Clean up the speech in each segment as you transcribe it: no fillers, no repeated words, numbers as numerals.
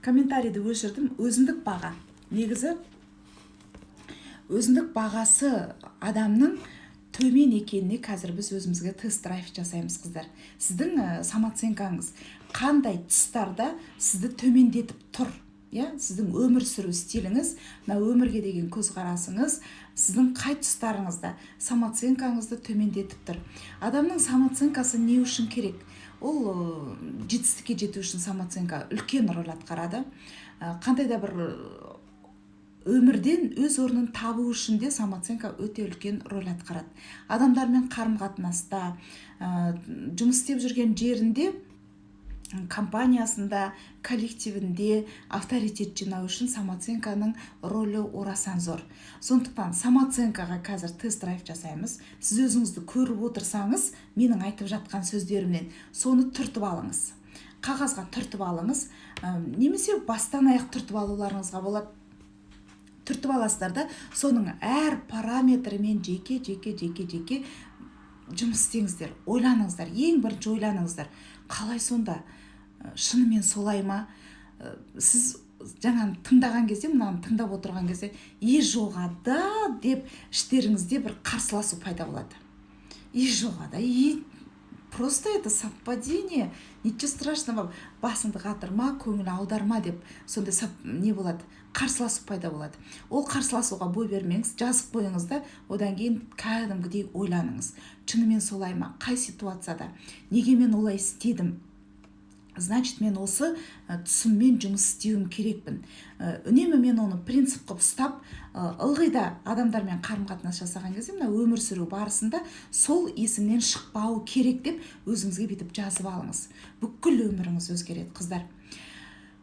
комментарийді өшірдім. Өзіндік баға. Негізі өзіндік бағасы адамның төмен екеніне қазір біз өзімізге тест-драйв жасаймыз, қыздар. Сіздің самооценкаңыз қандай тұстарда сізді төмендетіп тұр? Сіздің өмір сүру стиліңіз, өмірге деген көзқарасыңыз, сіздің қай тұстарыңызда самооценкаңызды төмендетіп тұр? Адамның самооценкасы не үшін керек? Ол жетістікке жету үшін самооценка үлкен рөл атқарады. Қандай да бір өмірден өз орнын табу үшін де самооценка өте үлкен рөл атқарады. Адамдармен қарым-қатынаста, жұмыс істеп жүрген жерінде, компаниясында, коллективінде авторитет жинау үшін самооценканың рөлі орасан зор. Сондықтан самооценкаға қазір тест-драйв жасаймыз. Сіз өзіңізді көріп отырсаңыз, менің айтып жатқан сөздерімнен соны түртіп алыңыз. Қағазға түртіп алыңыз, немесе бастан аяқ түртіп алуларыңызға болады. Түртіп аласыздар да, соның әр параметрімен жеке жұмыс істеңіздер, ойланыңыздар. Ең бірінші ойланыңыздар. Қалай сонда? Шынымен солай ма? Сіз жаңа тыңдаған кезде, мынаны тыңдап отырған кезде, жоғада деп іштеріңізде бір қарсыласу пайда болады. Жоғада, просто это совпадение, ничего страшного, басыңды қатырма, көңіл аударма деп, сонда не болады? Қарсыласу пайда болады. Ол қарсыласуға бой бермеңіз, жазып қойыңыз да, одан кейін кәдімгідей ойланыңыз. Шынымен солай ма? Қай ситуацияда? Неге мен олай істедім? Значит, мен осы түсіммен жұмыс істеуім керекпін. Үнемі мен оны принцип қылып ұстап, ылғи да адамдармен қарым-қатынас жасаған кезде, өмір сүру барысында сол есімнен шықпау керек деп өзіңізге бүйтіп жазып алыңыз. Бүкіл өміріңіз өзгереді, қыздар.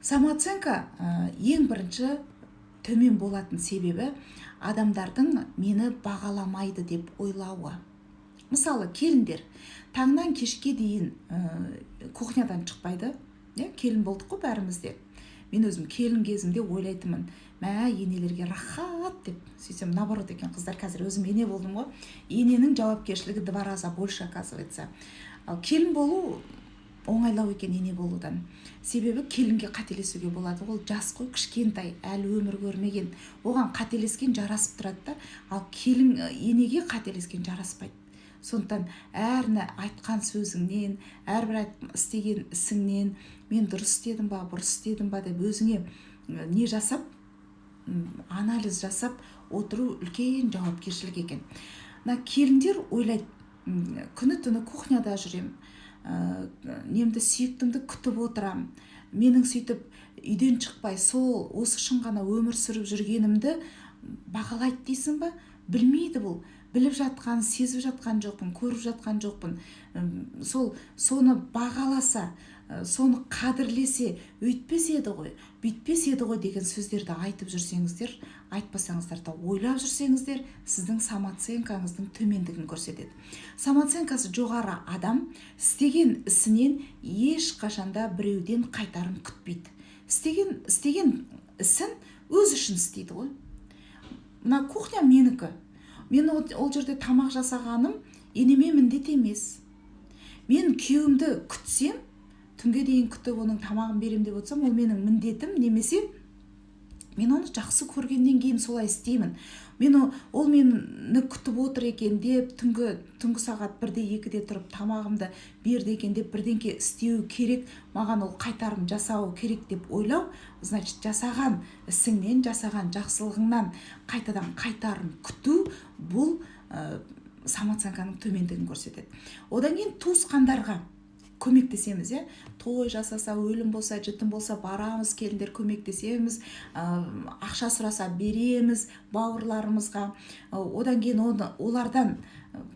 Самооценка ең бірінші төмен болатын себебі адамдардың мені бағаламайды деп ойлауы. Мысалы, келіндер таңнан кешке дейін кухнядан шықпайды. Келін болдық қой бәрімізде. Мен өзім келін кезімде ойлайтынмын, енелерге рахат деп. Сөйтсем, наоборот екен, қыздар, қазір өзім ене болдым ғой. Ененің жауапкершілігі 2 раза больше, оказывается. Ал келін болу оңайлау екен ене болудан. Себебі келінге қателесуге болады. Ол жас қой, кішкентай, әлі өмір көрмеген. Оған қателескен жарасып тұрады да, ал келін енеге қателескен жараспайды. Сондықтан әрні айтқан сөзіңнен, әрбір істеген ісіңнен, мен дұрыс істедім ба, бұрыс істедім ба деп өзіңе не жасап, анализ жасап отыру үлкен жауапкершілік екен. Келіндер ойлайды, күні түні кухняда жүрем, немді сүйіктімді күтіп отырам, менің сөйтіп үйден шықпай осы үшін ғана өмір сүріп жүргенімді бағалайды дейсің ба? Білмейді бұл. Біліп жатқан, сезіп жатқан жоқпын, көріп жатқан жоқпын. Соны бағаласа, соны қадірлесе, өйтпес еді ғой, бүйтпес еді ғой деген сөздерді айтып жүрсеңіздер, айтпасаңыздар да ойлап жүрсеңіздер, сіздің самооценкаңыздың төмендігін көрсетеді. Самооценкасы жоғары адам істеген ісінен ешқашанда біреуден қайтарым күтпейді. Істеген ісін өз үшін істейді ғой. Мына кухня менікі. Мен ол жерде тамақ жасағаным енеме міндет емес. Мен күйеуімді күтсем, түнге дейін күтіп оның тамағын берем деп отырсам, ол менің міндетім, немесе мен оны жақсы көргеннен кейін солай істеймін. Ол мені күтіп отыр екен деп, түнгі сағат 1-де 2-де тұрып тамағымды берді екен деп бірдеңке істеу керек, маған ол қайтарым жасау керек деп ойлау, значит, жасаған ісіңнен, жасаған жақсылығыңнан қайтадан қайтарым күту, бұл самооценканың төмендігін көрсетеді. Одан кейін туысқандарға көмектесеміз, той жасаса, өлім болса, жітім болса, барамыз, келіндер көмектесеміз, ақша сұраса береміз бауырларымызға. Одан кейін олардан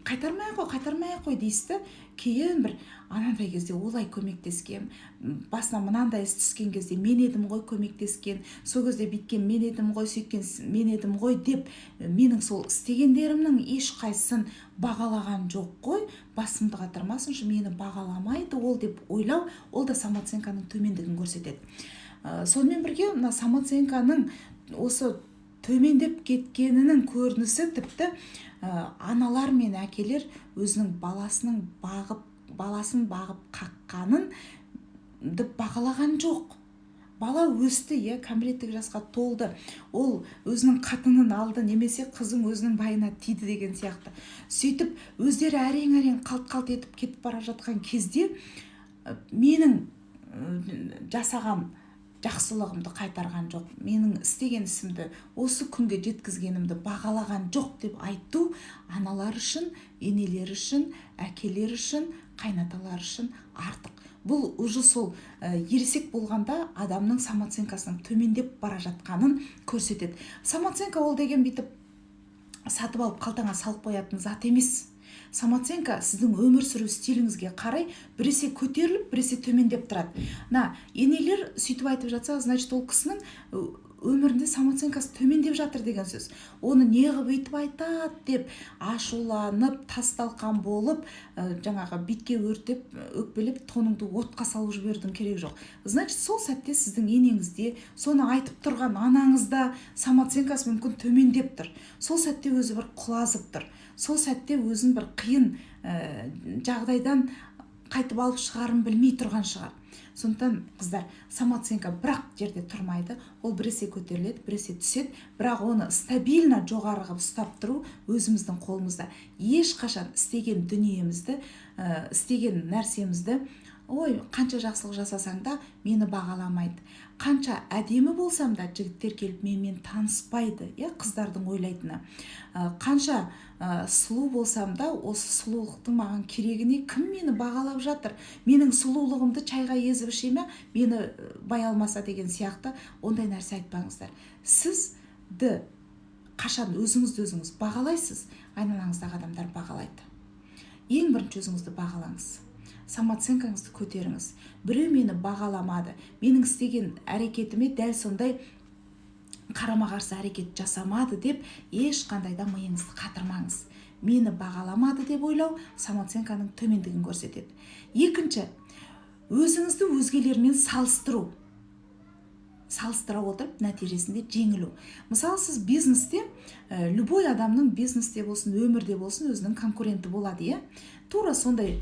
қайтармай қой дейсті. Кейін бір анандай кезде олай көмектескен, басына мынандай іс түскен кезде мен едім ғой көмектескен, сол кезде биткен мен едім ғой, сөйткен мен едім ғой деп, менің сол істегендерімнің ешқайсысын бағалаған жоқ қой, басымды қатырмасыншы, мені бағаламайды ол деп ойлау, ол да самооценканың төмендігін көрсетеді. Сонымен бірге самооценканың осы төмендеп кеткенінің көрінісі тіпті аналар мен әкелер өзінің баласын бағып қаққанын бағалаған жоқ. бала өсті, кәмелеттік жасқа толды, ол өзінің қатынын алды, немесе қызың өзінің байына тиді деген сияқты. Сөйтіп өздері әрең қалт етіп кетіп бара жатқан кезде менің жасаған жақсылығымды қайтарған жоқ, менің істеген ісімді, осы күнге жеткізгенімді бағалаған жоқ деп айту аналар үшін, енелер үшін, әкелер үшін, қайнаталар үшін артық. Бұл уже сол ересек болғанда адамның самооценкасының төмендеп бара жатқанын көрсетеді. Самооценка ол деген бүйтіп сатып алып қалтаңа салып қоятын зат емес. Самооценка сіздің өмір сүру стиліңізге қарай біресе көтеріліп, біресе төмендеп тұрады. Енелер сөйтіп айтып жатса, значит, ол кісінің өмірінде самооценкасы төмендеп жатыр деген сөз. Оны неғып өйтіп айтады деп ашуланып, тасталқан болып, жаңағы битке өртеп, өкпелеп, тоныңды отқа салып жіберудің керегі жоқ. Значит, сол сәтте сіздің енеңізде, соны айтып тұрған анаңызда самооценкасы мүмкін төмендеп тұр. Сол сәтте өзі бір құлазып тұр. Сол сәтте өзін бір қиын жағдайдан қайтып алып шығарын білмей тұрған шығар. Сондықтан қыздар, самооценка бірақ жерде тұрмайды, ол біресе көтеріледі, біресе түседі, бірақ оны стабильно жоғары қылып ұстап тұру өзіміздің қолымызда. Ешқашан істеген дүниемізді, істеген нәрсемізді, қанша жақсылық жасасаң да мені бағаламайды, қанша әдемі болсам да жігіттер келіп менімен таныспайды, қыздардың ойлайтыны. Қанша сұлу болсам да осы сұлулықтың маған керегіне, кім мені бағалап жатыр, менің сұлулығымды чайға езіп іше ме, мені бай алмаса деген сияқты ондай нәрсе айтпаңыздар. Сізді қашан өзіңіз бағалайсыз, айналаңыздағы адамдар бағалайды. Ең бірінші өзіңізді бағалаңыз, самооценкаңызды көтеріңіз. Біреу мені бағаламады, менің істеген әрекетіме дәл сондай қарама-қарсы әрекет жасамады деп ешқандай да миыңызды қатырмаңыз. Мені бағаламады деп ойлау самооценканың төмендігін көрсетеді. Екінші, өзіңізді өзгелермен салыстыра отырып нәтижесінде жеңілу. Мысалы, сіз бизнесте, любой адамның бизнесте болсын, өмірде болсын, өзінің конкуренті болады, тура сондай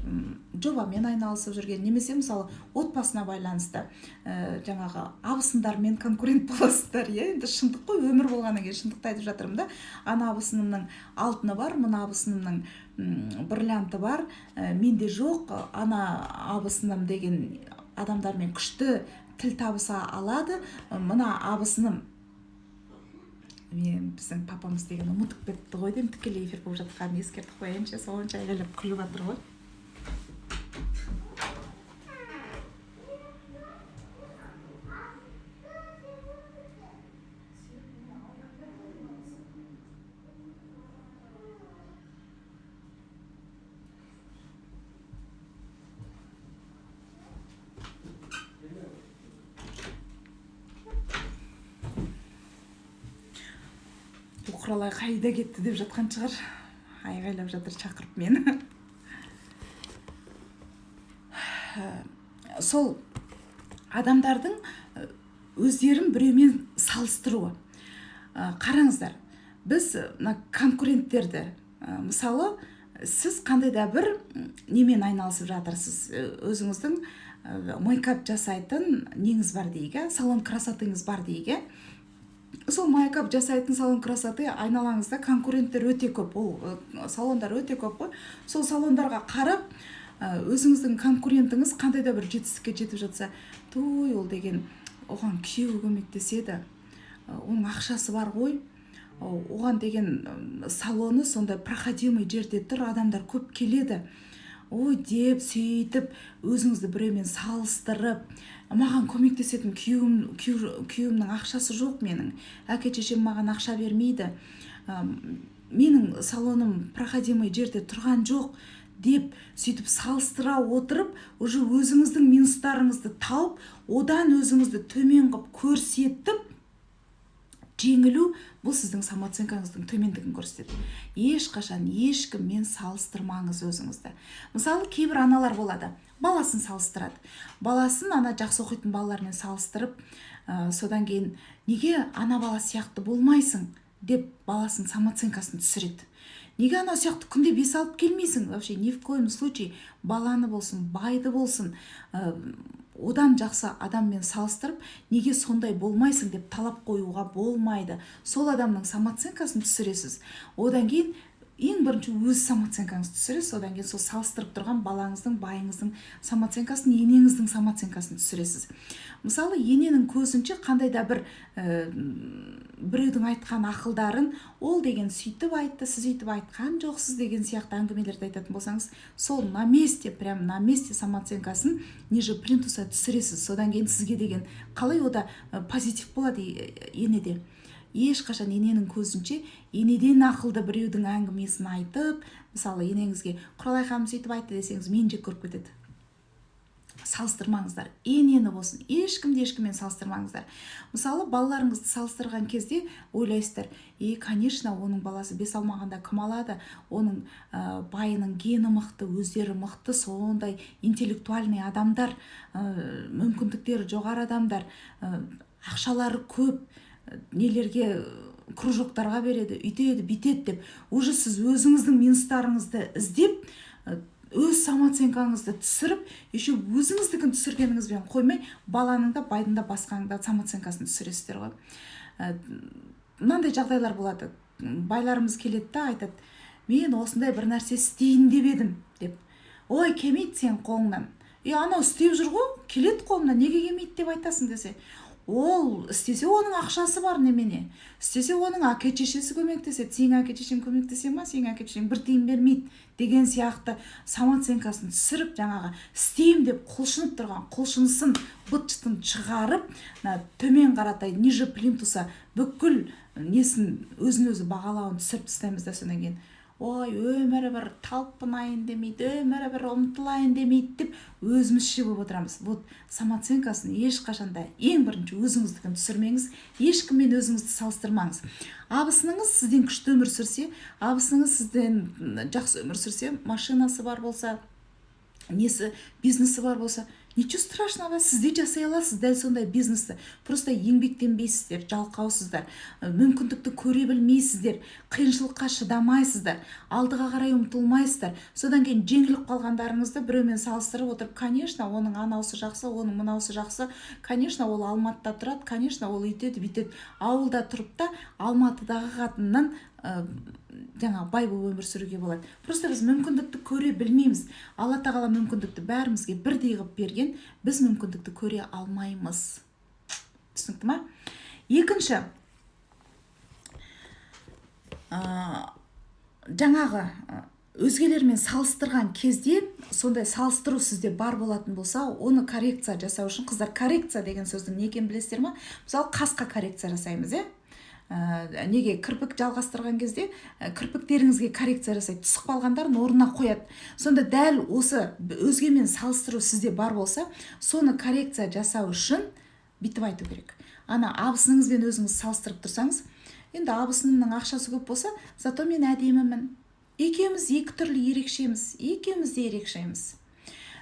жобамен айналысып жүрген, немесе мысалы отбасына байланысты жаңағы абысындармен конкурент боласыздар, енді шындық қой, өмір болғаннан кейін шындықты айтып жатырмын да. Ана абысынымның алтыны бар, мына абысынымның бриллианты бар, менде жоқ. Ана абысыным деген адамдармен күшті тіл табыса алады, мына абысыным, біздің папамыз деген ұмытып кетті ғой деймін, тікелей эфир болып жатқанын ескертіп қояйыншы, соғынша айғайлап күліп жатыр ғой. Құралай қайда кетті деп жатқан шығар, айғайлап жатыр шақырып мені. Сол адамдардың өздерін біреумен салыстыруы. Қараңыздар, біз конкуренттерді, мысалы, сіз қандай да бір немен айналысып жатырсыз, өзіңіздің мейкап жасайтын неңіз бар дейік, салон красотыңыз бар дейік. Сол мейкап жасайтын салон красоты айналаңызда конкуренттер өте көп, ол салондар өте көп қой. Сол салондарға қарап, өзіңіздің конкурентіңіз қандай да бір жетістікке жетіп жатса, той, ол деген оған күйеуі көмектеседі, оның ақшасы бар ғой, оған деген салоны сондай проходимый жерде тұр, адамдар көп келеді, деп сөйтіп өзіңізді біреумен салыстырып, маған көмектесетін күйеуімнің ақшасы жоқ, менің әке-шешем маған ақша бермейді, менің салоным проходимый жерде тұрған жоқ деп сөйтіп салыстыра отырып, уже өзіңіздің минустарыңызды тауып, одан өзіңізді төмен қылып көрсетіп жеңілу, бұл сіздің самооценкаңыздың төмендігін көрсетеді. Ешқашан ешкіммен салыстырмаңыз өзіңізді. Мысалы, кейбір аналар болады, баласын салыстырады. Баласын ана жақсы оқитын балалармен салыстырып, содан кейін неге ана бала сияқты болмайсың деп баласын самооценкасын түсіреді. неге ана сияқты күнде бес алып келмейсің? Вообще ни в коем случае баланы болсын, байды болсын, одан жақсы адаммен салыстырып, неге сондай болмайсың деп талап қоюға болмайды. Сол адамның самооценкасын түсіресіз. Одан кейін ең бірінші өз самооценкаңызды түсіресіз, одан кейін сол салыстырып тұрған балаңыздың, байыңыздың самооценкасын, енеңіздің самооценкасын түсіресіз. Мысалы, ененің көзінше қандай да бір біреудің айтқан ақылдарын, ол деген сөйтіп айтты, сіз өйтіп айтқан жоқсыз деген сияқты әңгімелерді айтатын болсаңыз, сол на месте, прям на месте самооценкасын ниже плинтуса түсіресіз. Содан кейін сізге деген қалай ода позитив болады енеде. Ешқашан ененің көзінше енеден ақылды біреудің әңгімесін айтып, мысалы енеңізге Құралай ханым сөйтіп айтты десеңіз, мен жек көріп кетеді. Салыстырмаңыздар. Енені болсын, ешкіммен салыстырмаңыздар. Мысалы, балаларыңызды салыстырған кезде ойлайсыздар, конечно, оның баласы бес алмағанда кім алады? Оның байының гені мықты, өздері мықты, сондай интеллектуальный адамдар, мүмкіндіктері жоғары адамдар, ақшалары көп, нелерге кружоктарға береді, үйтеді, бүйтеді деп, уже сіз өзіңіздің минустарыңызды іздеп, өз самооценкаңызды түсіріп, еще өзіңіздікін түсіргеніңізбен қоймай, баланың да, байдың да, басқаның да самооценкасын түсіресіздер ғой. Мынандай жағдайлар болады. Байларымыз келеді да айтады, мен осындай бір нәрсе істейін деп едім деп. Ой, келмейді сен қолыңнан. Анау істеп жүр ғой, келеді қолымнан, неге келмейді деп айтасың десе. Ол істесе оның ақшасы бар немене. Істесе оның әке-шешесі көмектеседі. Сен әке-шешең көмектесе ма, сен әке-шешең бір тиын бермейді деген сияқты самооценкасын түсіріп, жаңағы істейм деп құлшынып тұрған құлшынысын быт-шытын шығарып, төмен қаратай ниже плинтуса бүкіл несін өзін-өзі бағалауын түсіріп тастаймыз да, содан кейін ой, өмірі бір талпынайын демейді, өмірі бір ұмтылайын демейді деп өзімізше болып отырамыз. Вот самооценкасын ешқашанда ең бірінші өзіңіздікін түсірмеңіз, ешкіммен өзіңізді салыстырмаңыз. Абысыныңыз сізден күшті өмір сүрсе, абысыныңыз сізден жақсы өмір сүрсе, машинасы бар болса, несі бизнесі бар болса, ничего страшного, сіз де жасай аласыз дәл сондай бизнесті. Просто еңбектенбейсіздер, жалқаусыздар, мүмкіндікті көре білмейсіздер, қиыншылыққа шыдамайсыздар, алдыға қарай ұмтылмайсыздар. Содан кейін жеңіліп қалғандарыңызды біреумен салыстырып отырып, конечно, оның анаусы жақсы, оның мынаусы жақсы, конечно, ол Алматыда тұрады, конечно, ол үйтеді, бүйтеді. Ауылда тұрып та Алматыдағы қатыннан жаңа бай болып өмір сүруге болады. Просто біз мүмкіндікті көре білмейміз. Алла тағала мүмкіндікті бәрімізге бірдей қылып берген, біз мүмкіндікті көре алмаймыз. Түсінікті ма? Екінші, жаңағы өзгелермен салыстырған кезде, сондай салыстыру сізде бар болатын болса, оны коррекция жасау үшін, қыздар, коррекция деген сөздің не екенін білесіздер ма? Мысалы, қасқа коррекция жасаймыз, неге кірпік жалғастырған кезде кірпіктеріңізге коррекция жасайды, түсіп қалғандарын орнына қояды. Сонда дәл осы өзгемен салыстыру сізде бар болса, соны коррекция жасау үшін бүйтіп айту керек. Ана абысыныңызбен өзіңіз салыстырып тұрсаңыз, енді абысынымның ақшасы көп болса, зато мен әдемімін. Екеуміз екі түрлі ерекшеміз, екеуміз де ерекшеміз.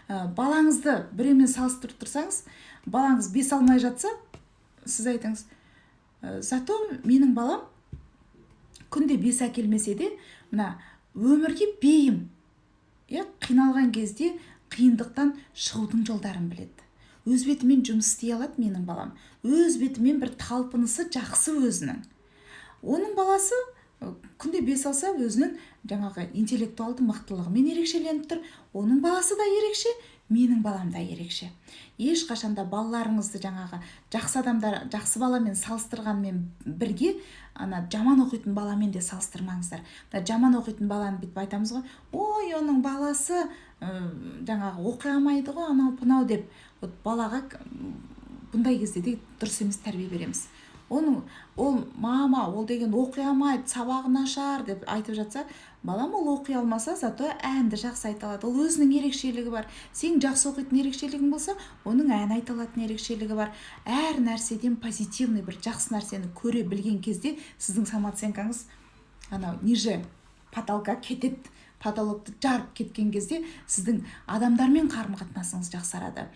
Балаңызды біреумен салыстырып тұрсаңыз, балаңыз бес алмай жатса, сіз айтыңыз, зато менің балам күнде бес әкелмесе де, мына өмірге бейім. Қиналған кезде қиындықтан шығудың жолдарын біледі. Өз бетімен жұмыс істей алады менің балам. Өз бетімен бір талпынысы жақсы өзінің. Оның баласы күнде бес алса, өзінің жаңағы интеллектуалды мықтылығымен ерекшеленіп тұр. Оның баласы да ерекше, менің балам да ерекше. Ешқашанда балаларыңызды жаңағы жақсы адамдар, жақсы баламен салыстырғанмен бірге, ана жаман оқитын баламен де салыстырмаңыздар. Жаман оқитын баланы бүйтіп айтамыз ғой, ой, оның баласы жаңағы оқи алмайды ғой, анау пынау деп. Вот балаға бұндай кезде де дұрыс емес тәрбие береміз. Ол мама, ол деген оқи алмайды, сабағы нашар деп айтып жатса, балам ол оқи алмаса, зато әнді жақсы айта алады. Ол өзінің ерекшелігі бар. Сен жақсы оқитын ерекшелігің болса, оның ән айта алатын ерекшелігі бар. Әр нәрседен позитивный бір жақсы нәрсені көре білген кезде, сіздің самооценкаңыз анау ниже потолка кетеді. потолокты жарып кеткен кезде сіздің адамдармен қарым-қатынасыңыз жақсарады,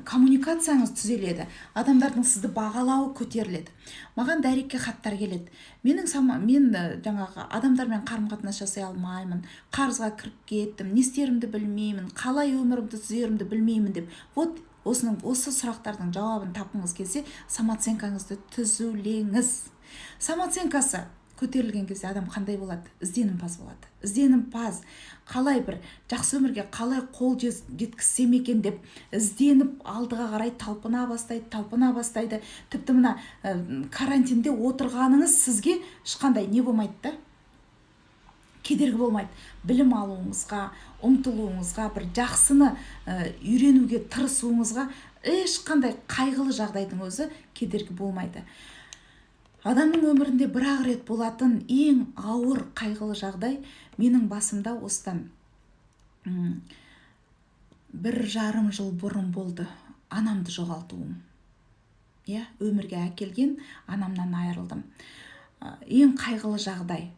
коммуникацияңыз түзеледі, адамдардың сізді бағалауы көтеріледі. Маған дайректке хаттар келеді. Мен жаңағы адамдармен қарым-қатынас жасай алмаймын, қарызға кіріп кеттім, не істерімді білмеймін, қалай өмірімді түзерімді білмеймін деп. Осы сұрақтардың жауабын тапқыңыз келсе, самооценкаңызды түзулеңіз. Самооценкасы көтерілген кезде адам қандай болады? Ізденімпаз болады. Ізденімпаз, қалай бір жақсы өмірге қалай қол жеткізсем екен деп ізденіп алдыға қарай талпына бастайды. Тіпті мына карантинде отырғаныңыз сізге ешқандай не болмайды да, кедергі болмайды. Білім алуыңызға, ұмтылуыңызға, бір жақсыны үйренуге тырысуыңызға ешқандай қайғылы жағдайдың өзі кедергі болмайды. Адамның өмірінде бір-ақ рет болатын ең ауыр қайғылы жағдай менің басымда осыдан 1,5 жыл бұрын болды. Анамды жоғалтуым. Өмірге әкелген анамнан айырылдым. Ең қайғылы жағдай.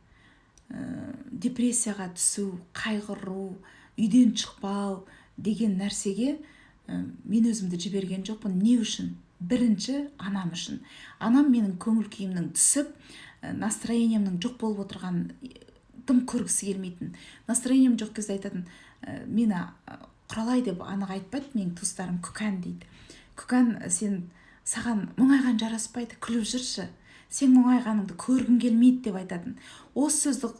Депрессияға түсу, қайғыру, үйден шықпау деген нәрсеге мен өзімді жіберген жоқпын. Не үшін? Бірінші, анам үшін. Анам менің көңіл күйімнің түсіп, настроениемнің жоқ болып отырған тым көргісі келмейтін. Настроением жоқ кезде айтатын, мені құралай деп анық айтпайды, менің туыстарым күкән дейді. Күкән, саған мұңайған жараспайды, күліп жүрші. Сен мұңайғаныңды көргім келмейді деп айтатын. Осы сөзді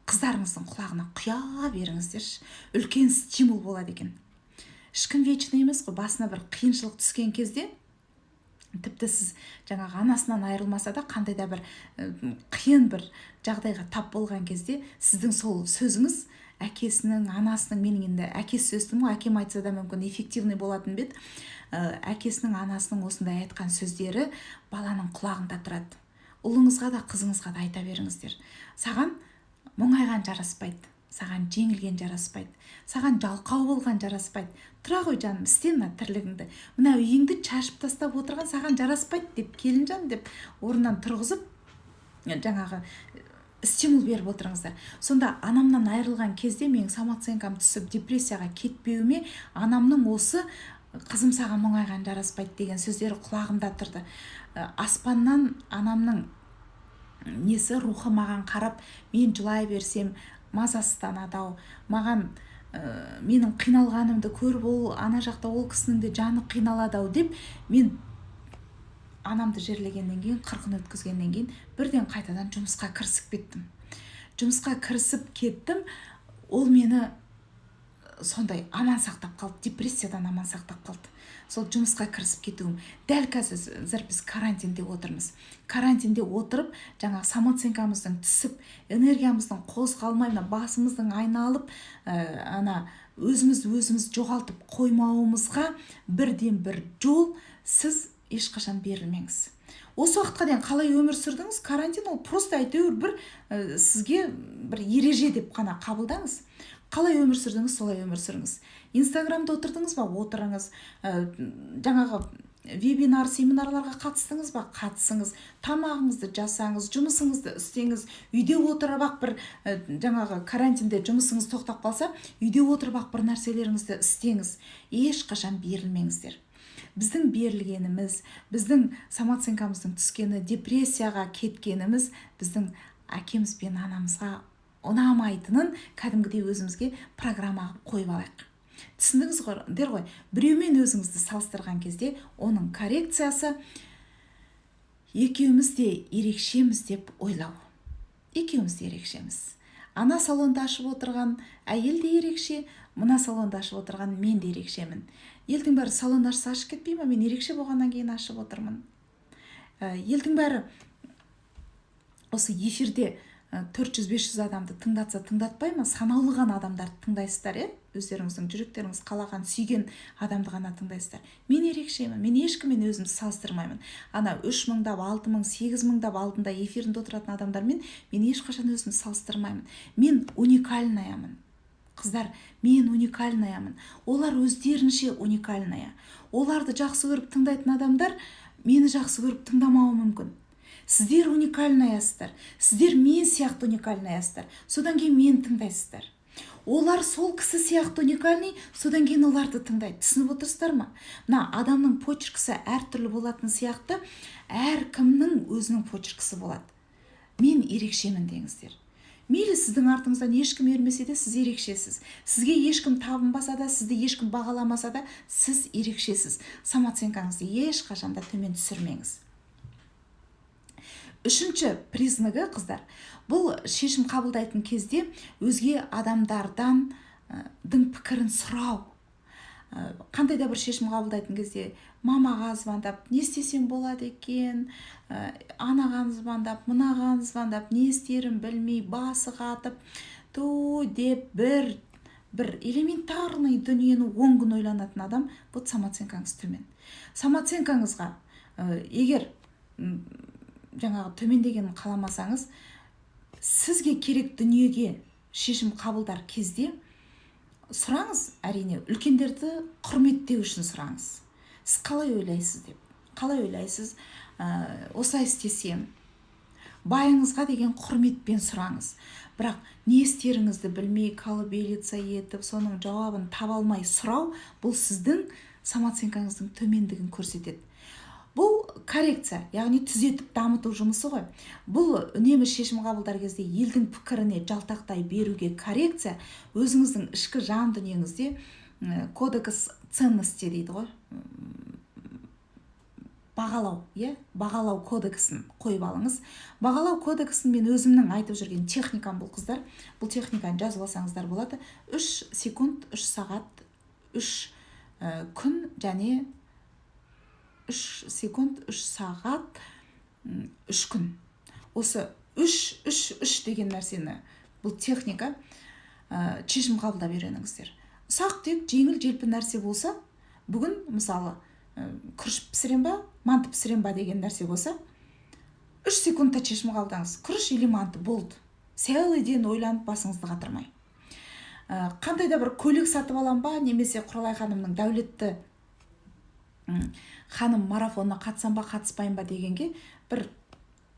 қыздарыңыздың құлағына құя беріңіздерші. Үлкен стимул болады екен. Ешкім вечный емес қой. Басына бір қиыншылық түскен кезде, тіпті сіз жаңағы анасынан айырылмаса да қандай да бір қиын бір жағдайға тап болған кезде сіздің сол сөзіңіз әкесінің, анасының, менің енді әкесі сөздім ғой, әкем айтса да мүмкін эффективный болатын бет, әкесінің, анасының осындай айтқан сөздері баланың құлағында тұрады. Ұлыңызға да қызыңызға да айта беріңіздер. Саған мұңайған жараспайды, саған жеңілген жараспайды, саған жалқау болған жараспайды. Тұра ғой жаным, істе мына тірлігіңді. Мына үйіңді шашып тастап отырған саған жараспайды деп, келінжан деп орнынан тұрғызып, жаңағы стимул беріп отырыңыздар. Сонда анамнан айырылған кезде менің самооценкам түсіп депрессияға кетпеуіме анамның осы қызым саған мұңайған жараспайды деген сөздері құлағымда тұрды. Аспаннан анамның несі, рухы маған қарап, мен жылай берсем мазасызданады-ау, маған менің қиналғанымды көріп, ана жақта ол кісінің де жаны қиналады-ау деп, мен анамды жерлегеннен кейін, қырқын өткізгеннен кейін бірден қайтадан жұмысқа кірісіп кеттім. Ол мені сондай аман сақтап қалды, депрессиядан аман сақтап қалды. Сол жұмысқа кірісіп кетуім. Дәл қазір біз карантинде отырмыз. Карантинде отырып, жаңағы самооценкамыздың түсіп, энергиямыздың қозғалмай, басымыздың айналып, өзіміз жоғалтып қоймауымызға бірден бір жол, сіз ешқашан берілмеңіз. Осы уақытқа дейін қалай өмір сүрдіңіз? Карантин ол просто әйтеуір бір сізге бір ереже деп қана қабылдаңыз. Қалай өмір сүрдіңіз, солай өмір сүріңіз. Инстаграмда отырдыңыз ба? Отырыңыз. Жаңағы вебинар, семинарларға қатыстыңыз ба? Қатысыңыз. Тамағыңызды жасаңыз, жұмысыңызды істеңіз. Үйде отырып бір жаңағы карантинде жұмысыңыз тоқтап қалса, үйде отырып бір нәрселеріңізді істеңіз. Ешқашан берілмеңіздер. Біздің берілгеніміз, біздің самооценкамыздың түскені, депрессияға кеткеніміз біздің әкеміз бен анамызға ұнамайтынын кәдімгідей өзімізге программа қойып алайық. Түсіндіңіздер ғой? Біреумен өзіңізді салыстырған кезде оның коррекциясы екеуміз де ерекшеміз деп ойлау. Екеуміз де ерекшеміз. Ана салонда ашып отырған әйел де ерекше, мына салонда ашып отырған мен де ерекшемін. Елдің бәрі салон ашса ашып кетпей ме? Мен ерекше болғаннан кейін ашып отырмын. Елдің бәрі осы эфирде 400-500 адамды тыңдатса тыңдатпай ма? Санаулы ғана адамдарды тыңдайсыздар, өздеріңіздің жүректеріңіз қалаған, сүйген адамды ғана тыңдайсыздар. Мен ерекшемін, мен ешкіммен өзімді салыстырмаймын. Ана 3000-дап, 6000, 8000-дап алдында эфирінде отыратын адамдармен мен ешқашан өзімді салыстырмаймын. Мен уникальнаямын. Қыздар, мен уникальнаямын. Олар өздерінше уникальная. Оларды жақсы көріп тыңдайтын адамдар мені жақсы көріп тыңдамауы мүмкін. Сіздер уникальнаясыздар. Сіздер мен сияқты уникальнаясыздар. Содан кейін мен тыңдайсыздар. Олар сол кісі сияқты уникальный, содан кейін оларды тыңдайды. Түсініп отырсыздар ма? Мына адамның почеркісі әртүрлі болатын сияқты, әркімнің өзінің почеркісі болады. Мен ерекшемін деңіздер. Мейлі сіздің артыңыздан ешкім ермесе де сіз ерекшесіз. Сізге ешкім табынбаса да, сізді ешкім бағаламаса да, сіз ерекшесіз. Самооценкаңызды ешқашанда төмен түсірмеңіз. Үшінші признагі, қыздар, бұл шешім қабылдайтын кезде өзге адамдардан дың пікірін сұрау. Қандай да бір шешім қабылдайтын кезде мамаға звондап, не істесем болады екен, анаған звондап, мынаған звондап, не істерін білмей, басы қатып, деп бір элементарный дүниені 10 күн ойланатын адам, бұл самооценкаңыз төмен. Самооценкаңызға егер жаңағы төмендегенін қаламасаңыз, сізге керек дүниеге шешім қабылдар кезде сұраңыз, әрине, үлкендерді құрметтеу үшін сұраңыз. Сіз қалай ойлайсыз деп. Қалай ойлайсыз, осылай істесем. Байыңызға деген құрметпен сұраңыз. Бірақ не істеріңізді білмей, колебелиться етіп, соның жауабын таба алмай сұрау, бұл сіздің самооценкаңыздың төмендігін көрсетеді. Бұл коррекция, яғни түзетіп дамыту жұмысы ғой. Бұл үнемі шешім қабылдар кезде елдің пікіріне жалтақтай беруге коррекция, өзіңіздің ішкі жан дүниеңізде кодекс ценности дейді ғой. Бағалау кодексін қойып алыңыз. Бағалау кодексін мен өзімнің айтып жүрген техникам бұл, қыздар. Бұл техниканы жазып алсаңыздар болады. 3 секунд, 3 сағат, 3 күн және 3 секунд, 3 сағат, 3 күн. Осы 3 деген нәрсені, бұл техника, шешім қабылдап үйреніңіздер. Ұсақ тек жеңіл желпі нәрсе болса, бүгін мысалы күріш пісірем ба, манты пісірем ба деген нәрсе болса, 3 секундта шешім қабылдаңыз. Күріш или манты болды. Целый ден ойланып басыңызды қатырмай. Қандай да бір көлік сатып алам ба, немесе Құралай ханымның дәулетті ханым марафонына қатысам ба, қатыспайым ба дегенге бір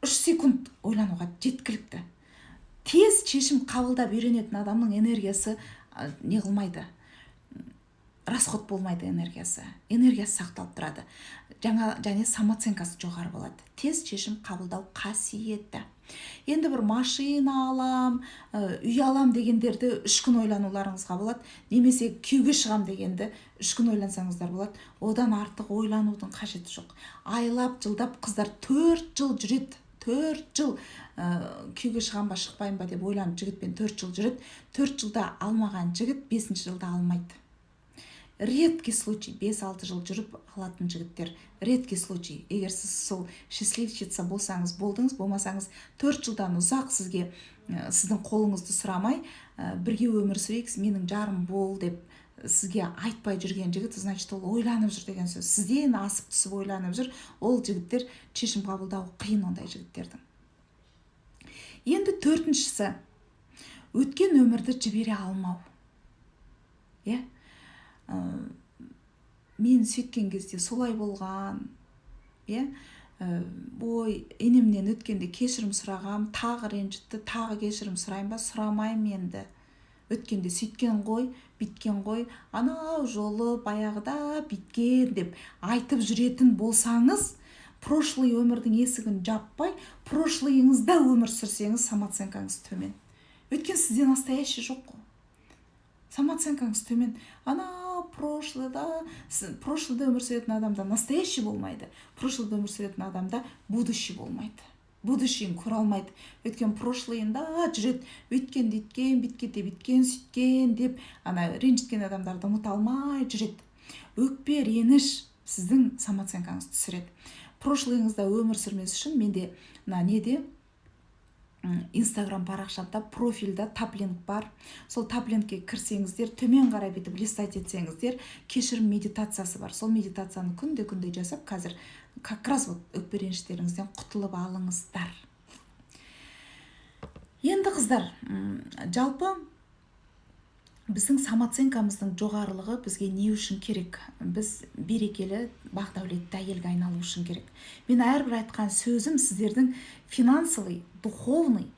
3 секунд ойлануға жеткілікті. Тез шешім қабылдап үйренетін адамның энергиясы не қылмайды, расход болмайды энергиясы. Энергиясы сақталып тұрады. Және самооценкасы жоғары болады. Тез шешім қабылдау қасиеті. Енді бір машина алам, үй алам дегендерді 3 күн ойлануларыңызға болады. Немесе күйеуге шығам дегенді 3 күн ойлансаңыздар болады. Одан артық ойланудың қажеті жоқ. Айлап, жылдап қыздар 4 жыл жүреді. 4 жыл күйеуге шығам ба, шықпайым ба деп ойланып жігітпен 4 жыл жүреді. 4 жылда алмаған жігіт 5 жылда алмайды. Редкий случай, 5-6 жыл жүріп алатын жігіттер. Редкий случай. Егер сіз сол счастливчица болсаңыз болдыңыз, болмасаңыз 4 жылдан ұзақ сізге сіздің қолыңызды сұрамай, бірге өмір сүрейік, менің жарым бол деп сізге айтпай жүрген жігіт, значит, ол ойланып жүр деген сөз. Сізден асып түсіп ойланып жүр. Ол жігіттер шешім қабылдау қиын, ондай жігіттердің. Енді 4-шісі, өткен өмірді жібере алмау. Мен сөйткен кезде солай болған, енемнен өткенде кешірім сұрағам, тағы ренжітті, тағы кешірім сұрайын ба, сұрамайым енді. Өткенде сөйткен ғой, биткен ғой, анау жолы баяғыда биткен деп айтып жүретін болсаңыз, прошлый өмірдің есігін жаппай, прошлыйыңызда өмір сүрсеңіз, самооценкаңыз төмен. Өткен сізде настоящий жоқ қой. Самооценкаңыз төмен. Прошлыда өмір сүретін адамда настоящий болмайды. Прошлыда өмір сүретін адамда будущий болмайды. Будущийін көре алмайды. Өткен прошлыйында жүреді. Өткен дейткен, биткенде биткен, сүйткен деп, ренжіткен адамдарды ұмыта алмай жүреді. Өкпе, реніш сіздің самооценкаңыз түсіреді. Прошлыйыңызда өмір сүрмес үшін менде Инстаграм парақшамда профильда таплинк бар. Сол таплинкке кірсеңіздер, төмен қарай бетіп листать етсеңіздер, кешірім медитациясы бар. Сол медитацияны күнде жасап, қазір как раз өкпе реніштеріңізден құтылып алыңыздар. Енді қыздар, жалпы біздің самооценкамыздың жоғарылығы бізге не үшін керек? Біз берекелі, бақ-дәулетті әйелге айналу үшін керек. Мен әрбір айтқан сөзім сіздердің финансовый, духовный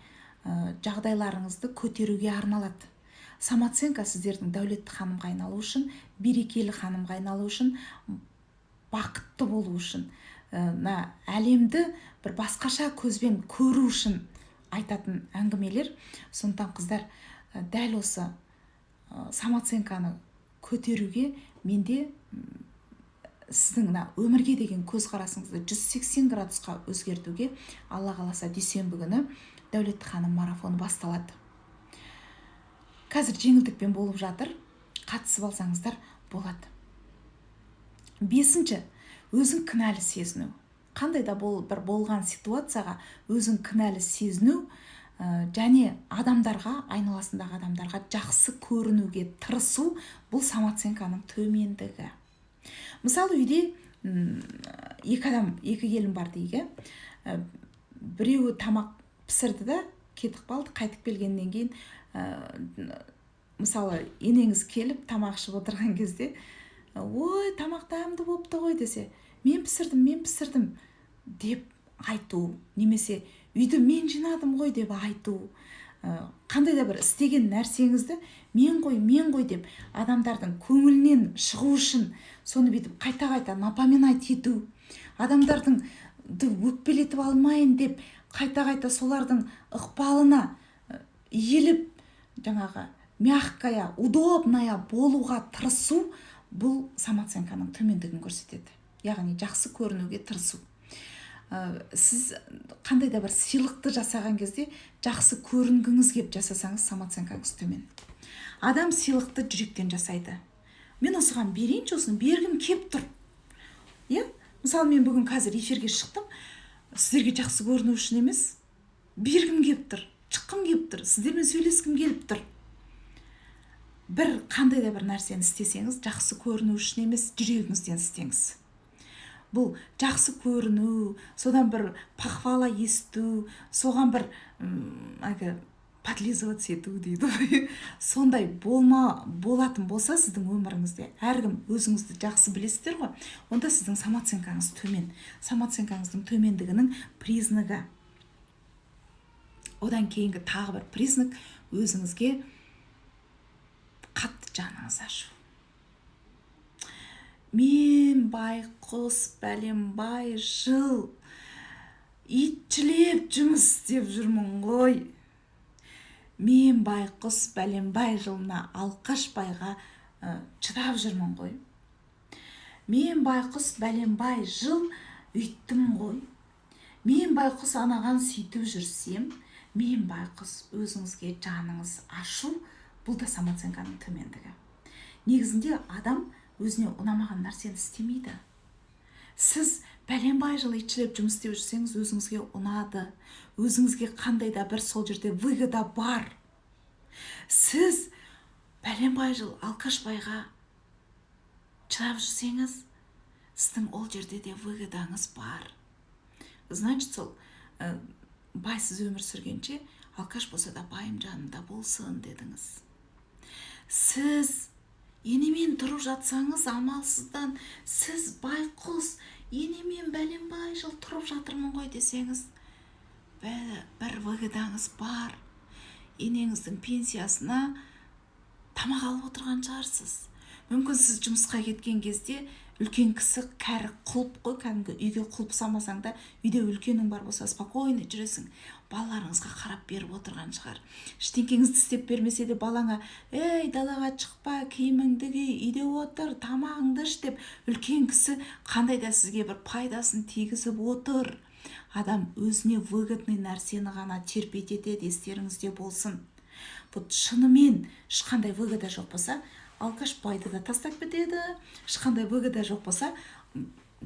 жағдайларыңызды көтеруге арналады. самооценка сіздердің дәулетті ханымға айналу үшін, берекелі ханымға айналу үшін, бақытты болу үшін, әлемді бір басқаша көзбен көру үшін айтатын әңгімелер. Сондықтан қыздар, дәл осы самооценканы көтеруге менде сіздің өмірге деген көзқарасыңызды 180 градусқа өзгертуге Алла қаласа дүйсенбі күні дәулетті ханым марафоны басталады. Қазір жеңілдікпен болып жатыр, қатысып алсаңыздар болады. 5-ші, өзің кінәлі сезіну. Қандай да бір болған ситуацияға өзің кінәлі сезіну және айналасындағы адамдарға жақсы көрінуге тырысу, бұл самооценканың төмендігі. Мысалы, үйде екі келін бар дейік. Біреуі тамақ пісірді да кетіп қалды, қайтып келгеннен кейін мысалы енеңіз келіп тамақ ішіп отырған кезде, ой, тамақ дәмді болыпты ғой десе, мен пісірдім деп айту, немесе үйді мен жинадым ғой деп айту, қандай да бір істеген нәрсеңізді мен ғой деп адамдардың көңілінен шығу үшін соны бүйтіп қайта напоминать ету, адамдардың өкпелетіп алмайын деп қайта солардың ықпалына иіліп, мягкая, удобная болуға тырысу, бұл самооценканың төмендігін көрсетеді. Яғни жақсы көрінуге тырысу. Сіз қандай да бір сыйлықты жасаған кезде жақсы көрінгіңіз кеп жасасаңыз, самооценкаңыз төмен. Адам сыйлықты жүректен жасайды. Мен осыған берейінші, осыны бергім кеп тұр. Мысалы, мен бүгін қазір эфирге шықтым, сіздерге жақсы көріну үшін емес, бергім кеп тұр, шыққым кеп тұр, сіздермен сөйлескім келіп тұр. Бір қандай да бір нәрсені істесеңіз, жақсы көріну үшін емес, жүрегіңізден істеңіз. Бұл жақсы көріну, содан бір похвала есту, соған бір подлизываться ету дейді. Сондай болатын болса сіздің өміріңізде, әркім өзіңізді жақсы білесіздер ғой, онда сіздің самооценкаңыз төмен. Самооценкаңыздың төмендігінің признагі. Одан кейінгі тағы бір признак, өзіңізге қатты жаныңыз ашу. Мен байқұс бәленбай жыл итшілеп жұмыс істеп жүрмін ғой. Мен байқұс бәленбай жылына Алқашбайға шыдап жүрмін ғой. Мен байқұс бәленбай жыл үйттім ғой. Мен байқұс анаған сөйтіп жүрсем, мен байқұс өзіңізге жаныңыз ашу, бұл да самооценканың төмендігі. Негізінде адам өзіне ұнамаған нәрсені істемейді. Сіз бәленбай жыл итшілеп жұмыс істеп жүрсеңіз, өзіңізге ұнады. Өзіңізге қандай да бір сол жерде выгода бар. Сіз бәленбай жыл Алқашбайға шыдап жүрсеңіз, сіздің ол жерде де выгодаңыз бар. Значит, сол байсыз өмір сүргенше, Алқаш болса да байым жанында болсын дедіңіз. Сіз енемен тұрып жатсаңыз, амалсыздан, сіз байқұс, енемен бәленбай жыл тұрып жатырмын ғой десеңіз, бір выгодаңыз бар. Енеңіздің пенсиясына тамақ алып отырған шығарсыз. Мүмкін сіз жұмысқа кеткен кезде үлкен кісі кәрі құлып қой, кәдімгі үйге құлып салмасаң да, үйде үлкенің бар болса спокойно жүресің. Балаларыңызға қарап беріп отырған шығар. Ештеңкеңізді істеп бермесе де балаңа, ей, далаға шықпа, киіміңді ки, үйде отыр, тамағыңды іш деп, үлкен кісі қандай да сізге бір пайдасын тигізіп отыр. Адам өзіне выгодный нәрсені ғана терпетеді, естеріңізде болсын. Бұл шынымен ешқандай выгода жоқ болса, Алқашбайды да тастап кетеді, ешқандай выгода жоқ болса,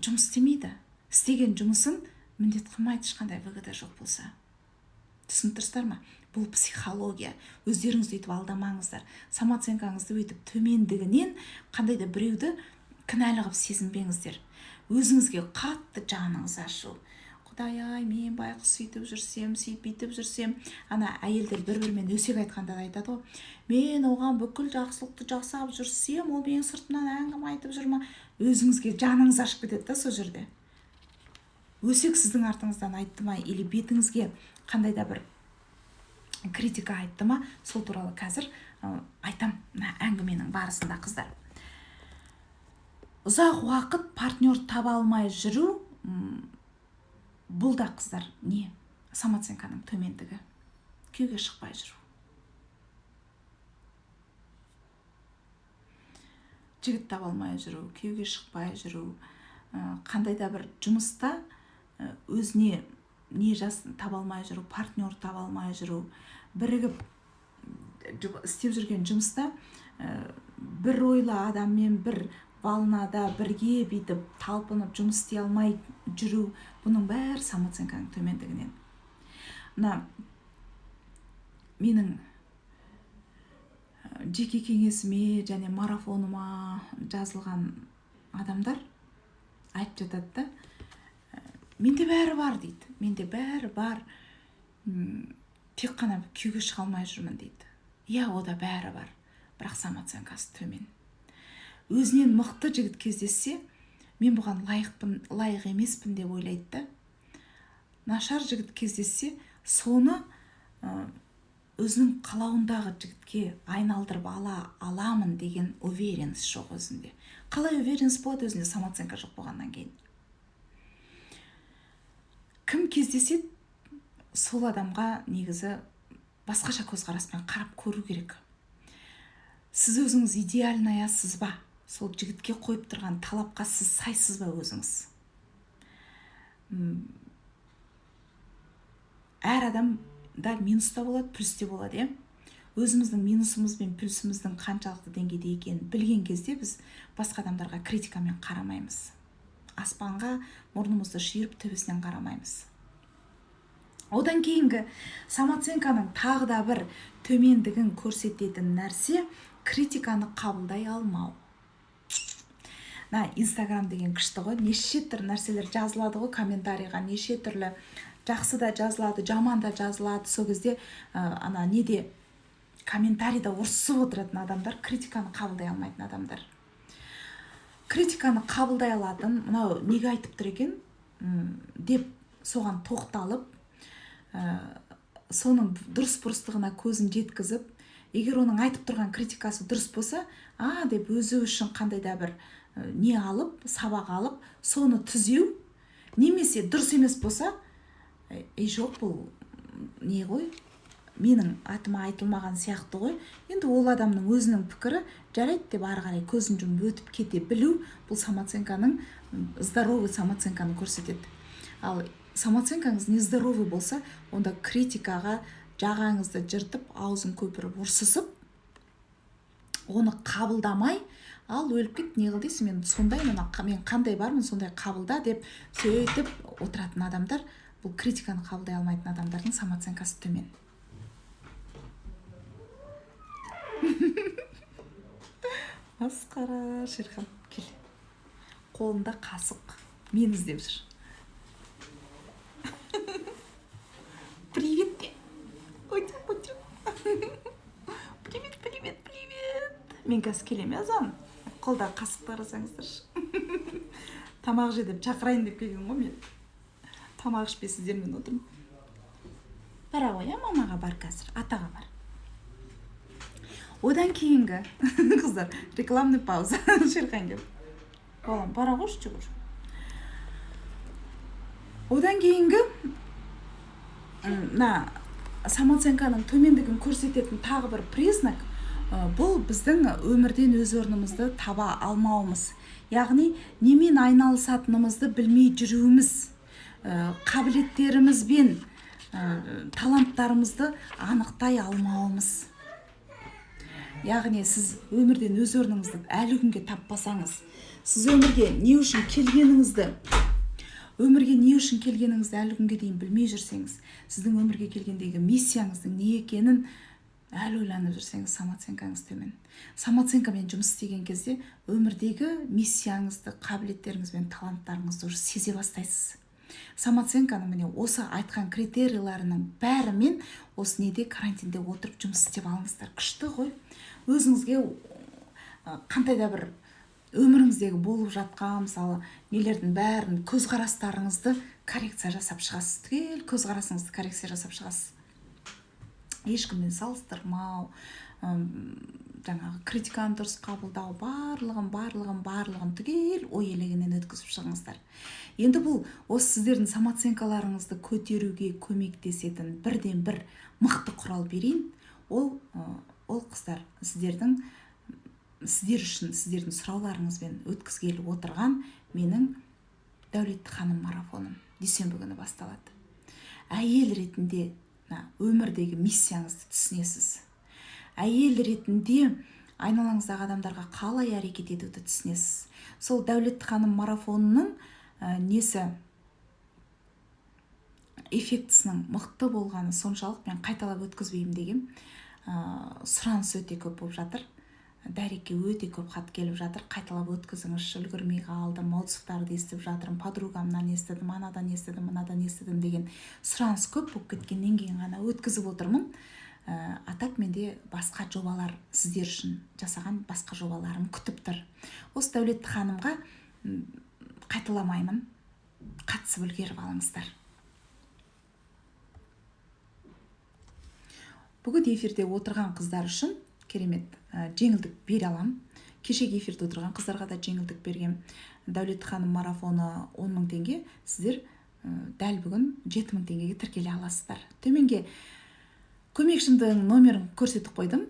жұмыс істемейді. Істеген жұмысын міндет қылмайды, ешқандай выгода жоқ болса. Түсініп тұрсыздар ма? Бұл психология. Өздеріңізді өйтіп алдамаңыздар. Самооценкаңызды өйтіп төмендігінен қандай да біреуді кінәлі қылып сезінбеңіздер. Өзіңізге қатты жаныңыз ашу. Құдай-ай, мен байқұс сөйтіп жүрсем, сөйтіп жүрсем, ана әйелдер бір-бірімен өсек айтқанда да айтады ғой. Мен оған бүкіл жақсылықты жасап жүрсем, ол менің сыртымнан әңгіме айтып жүр ма? Өзіңізге жаныңыз ашып кетеді да сол жерде. Өсек сіздің артыңыздан айтты ма, или бетіңізге қандай да бір критика айтты ма, сол туралы қазір айтам мына әңгіменің барысында, қыздар. Ұзақ уақыт партнер таба алмай жүру, бұл да, қыздар, не? Самооценканың төмендігі. Күйеуге шықпай жүру. Жігіт таба алмай жүру, күйеуге шықпай жүру, қандай да бір жұмыста өзіне не таба алмай жүру, партнер таба алмай жүру, бірігіп істеп жүрген жұмыста бір ойлы адаммен бір волнада бірге бүйтіп талпынып жұмыс істей алмай жүру, бұның бәрі самооценканың төмендігінен. Мына менің жеке кеңесіме және марафоныма жазылған адамдар айтып жатады да, менде бәрі бар дейді, менде бәрі бар, тек қана күйеуге шыға алмай жүрмін дейді. Иә, ода бәрі бар, бірақ самооценкасы төмен. Өзінен мықты жігіт кездессе, мен бұған лайық емеспін деп ойлайды да. Нашар жігіт кездессе, соны өзінің қалауындағы жігітке айналдырып аламын деген уверенность жоқ өзінде. Қалай уверенность болады өзінде самооценка жоқ болғаннан кейін? Кім кездеседі, сол адамға негізі басқаша көзқараспен қарап көру керек. Сіз өзіңіз идеальныйсыз ба? Сол жігітке қойып тұрған талапқа сіз сайсыз ба өзіңіз? Әр адамда минус та болады, плюс те болады, өзіміздің минусымыз бен плюсіміздің қаншалықты деңгейде екенін білген кезде біз басқа адамдарға критикамен қарамаймыз. Аспанға мұрнымызды шүйіріп төбесінен қарамаймыз. Одан кейінгі самооценканың тағы да бір төмендігін көрсететін нәрсе критиканы қабылдай алмау. Инстаграм деген күшті ғой, неше түрлі нәрселер жазылады ғой, комментарийға неше түрлі жақсы да жазылады, жаман да жазылады. Сол кезде неде комментарийда ұрсып отыратын адамдар, критиканы қабылдай алмайтын адамдар. Критиканы қабылдай алатын, мынау неге айтып тұр екен деп соған тоқталып, соның дұрыс-бұрыстығына көзін жеткізіп, егер оның айтып тұрған критикасы дұрыс болса, деп өзі үшін қандай да бір не алып, сабақ алып, соны түзеу, немесе дұрыс емес болса, жоқ, бұл не ғой, менің атыма айтылмаған сияқты ғой, енді ол адамның өзінің пікірі жарайды деп ары қарай көзін жұмып өтіп кете білу, бұл самооценканың, здоровый самооценканы көрсетеді. Ал самооценкаңыз нездоровый болса, онда критикаға жағаңызды жыртып, аузын көпіріп ұрсысып, оны қабылдамай, ал өліп кет, не қыл дейсің, мен қандай бармын, сондай қабылда деп сөйтіп отыратын адамдар, бұл критиканы қабылдай алмайтын адамдардың самооценкасы төмен. Масқара, Шерхан, кел. Қолында қасық, мен іздеп жүр. Привет, де. Привет. Мен қазір келем, язам. Қолда қасықтар асаңыздар. Тамақ же деп шақырайын деп келген ғой мен. Тамақ ішпейсіздермен отырмын. Бара ғой, мамаға бар қазір, атаға бар. Одан кейінгі, қыздар, рекламный пауза. Шерхан кел. Балам, бара ғой, жүгір. Одан кейінгі, самооценканың төмендігін көрсететін тағы бір признак, бұл біздің өмірден өз орнымызды таба алмауымыз. Яғни, немен айналысатынымызды білмей жүруіміз, қабілеттеріміз бен таланттарымызды анықтай алмауымыз. Яғни, сіз өмірден өз орныңызды әлі күнге таппасаңыз, сіз өмірге не үшін келгеніңізді әлі күнге дейін білмей жүрсеңіз, сіздің өмірге келгендегі миссияңыздың не екенін әлі ойланып жүрсеңіз, самооценкаңыз төмен. Самооценкамен жұмыс істеген кезде өмірдегі миссияңызды, қабілеттеріңіз бен таланттарыңызды уже сезе бастайсыз. Самооценканың міне осы айтқан критерийларының бәрімен осы неде карантинде отырып жұмыс істеп алыңыздар. Күшті ғой. Өзіңізге қандай да бір өміріңіздегі болып жатқан, мысалы, нелердің бәрін, көзқарастарыңызды коррекция жасап шығасыз. Түгел көзқарасыңызды коррекция жасап шығасыз. Ешкіммен салыстырмау, жаңағы критиканы дұрыс қабылдау, барлығын түгел ой елегінен өткізіп шығыңыздар. Енді бұл осы сіздердің самооценкаларыңызды көтеруге көмектесетін бірден бір мықты құрал берейін. Ол қыздар, сіздер үшін сіздердің сұрауларыңызбен өткізгелі отырған менің Дәулетті ханым марафоным дүйсенбі күні басталады. Әйел ретінде өмірдегі миссияңызды түсінесіз. Әйел ретінде айналаңыздағы адамдарға қалай әрекет етуді түсінесіз. Сол Дәулетті ханым марафонының эффектісінің мықты болғаны соншалық мен қайталап өткізбеймін деген сұраныс өте көп болып жатыр. Дәреке өте көп хат келіп жатыр. Қайталап өткізіңізші, үлгермей қалдым, отзывтарды естіп жатырмын, подругамнан естідім, анадан естідім, мынадан естідім деген сұраныс көп болып кеткеннен кейін ғана өткізіп отырмын. Атак менде басқа жобалар, сіздер үшін жасаған басқа жобаларым күтіп тұр. Осы Дәулетті ханымға қайталамаймын, қатысып үлгеріп алыңыздар. Бүгін эфирде отырған қыздар үшін керемет жеңілдік бере алам. Кешегі эфирде отырған қыздарға да жеңілдік берген. Дәулетті ханым марафоны 10 000 теңге, сіздер дәл бүгін 7 000 теңгеге тіркеле аласыздар. Төменге көмекшімдің номерін көрсетіп қойдым.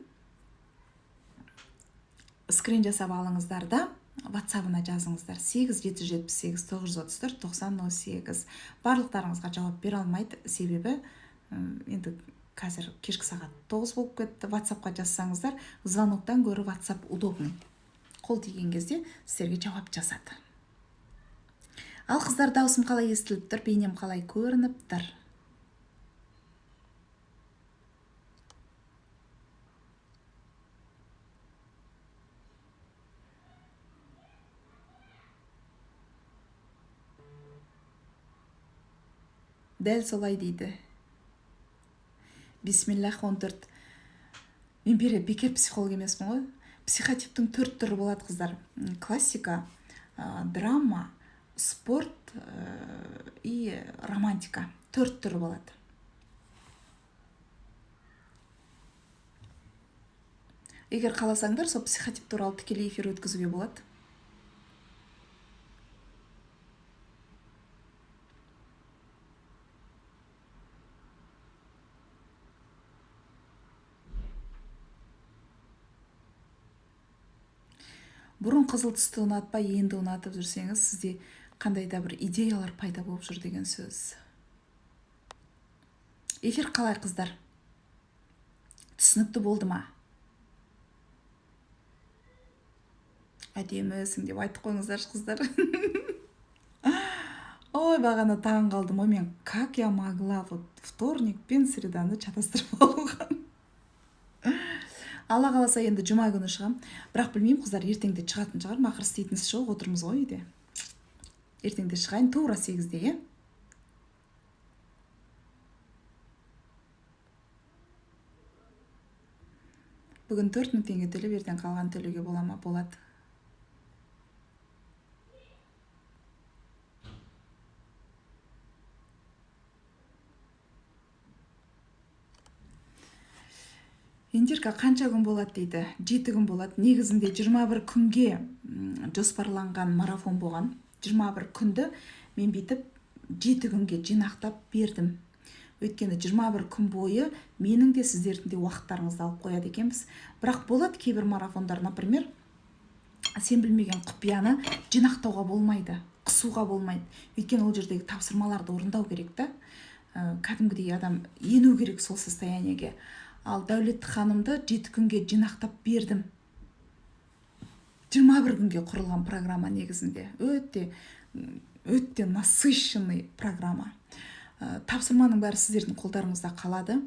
Скрин жасап алыңыздар да WhatsApp-ына жазыңыздар. 8778 934 9008. Барлықтарыңызға жауап бере алмайды, себебі енді қазір кешкі сағат 9 болып кетті. WhatsApp-қа жазсаңыздар, звоноктан гөрі WhatsApp удобный. Қол тиген кезде сіздерге жауап жазады. Ал қыздар, даусым қалай естіліп тұр, бейнем қалай көрініп тұр? Дәл солай дейді. Бисмиллах 14. Мен бекер психолог емеспін ғой. Психотиптің 4 түрі болады қыздар. Классика, драма, спорт и романтика. 4 түрі болады. Егер қаласаңдар, сол психотип туралы тікелей эфир өткізуге болады. Бұрын қызыл түсті ұнатпай, енді ұнатып жүрсеңіз, сізде қандай да бір идеялар пайда болып жүр деген сөз. Эфир қалай қыздар? Түсінікті болды ма? Әдемісің деп айтып қойыңыздар қыздар. Ой, бағана таң қалдым. Ой, мен как я могла вторник пен среданы шатастырып алуға. Алла қаласа енді жұма күні шығам. Бірақ білмеймін, қыздар, ертеңде шығатын шығар. Мақыр істейтін іс жоқ, отырмыз ғой үйде. Ертеңде шығайын, тура 8-де, е? Бүгін 4 000 теңге төлеп, ертең қалған төлеуге бола ма? Болады. Индирка қанша күн болады дейді? 7 күн болады. Негізінде 21 күнге жоспарланған марафон болған. 21 күнді мен бетіп 7 күнге жинақтап бердім. Өйткені 21 күн бойы менің де сіздердің де уақыттарыңызды алып қояды екенбіз. Бірақ болады кейбір марафондар, например, сен білмеген құпияны жинақтауға болмайды, қысуға болмайды. Өйткені ол жердегі тапсырмаларды орындау керек та. Кәдімгідей адам ену керек сол состояниеге. Ал Дәулетті ханымды 7 күнге жинақтап бердім. 21 күнге құрылған программа негізінде. Өте насыщенный программа. Тапсырманың бәрі сіздердің қолдарыңызда қалады.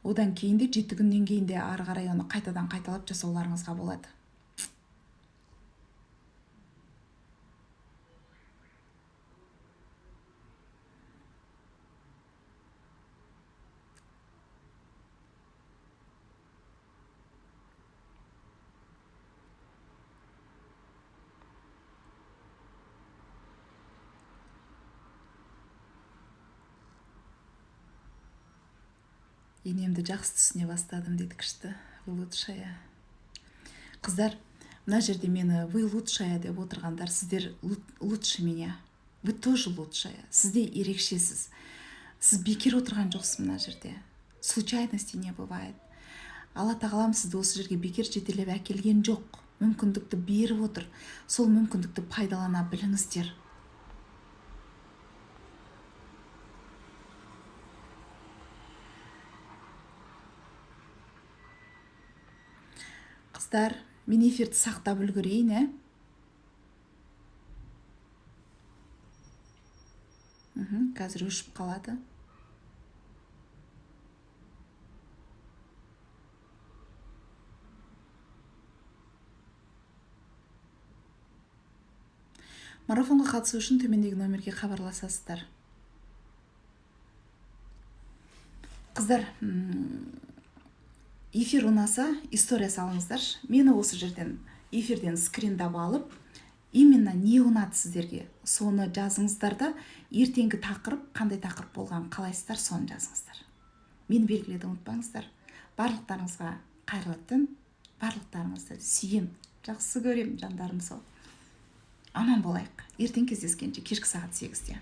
Одан кейін де 7 күннен кейін де ары қарай оны қайтадан қайталап жасауларыңызға болады. Енемді жақсы түсіне бастадым дейді, күшті. вы лучшая. Қыздар, мына жерде мені вы лучшая деп отырғандар, сіздер лучше меня. Вы тоже лучшая. Сізде ерекшесіз. Сіз бекер отырған жоқсыз мына жерде. Случайности не бывает. Алла тағалам сізді осы жерге бекер жетелеп әкелген жоқ. Мүмкіндікті беріп отыр. Сол мүмкіндікті пайдалана біліңіздер. Қыздар, мен эфирді сақтап үлгерейін, қазір өшіп қалады. Марафонға қатысу үшін төмендегі номерге хабарласасыздар. Қыздар, эфир ұнаса, история салыңыздар. Мені осы жерден эфирден скриндап алып, именно не ұнады сіздерге, соны жазыңыздар да, ертеңгі тақырып, қандай тақырып болған қалайсыздар, соны жазыңыздар. Мені белгілеуді ұмытпаңыздар. Барлықтарыңызға қайырлы түн, барлықтарыңызды сүйем, жақсы көрем, жандарым сол. Аман болайық. Ертең кездескенше кешкі сағат 8-де.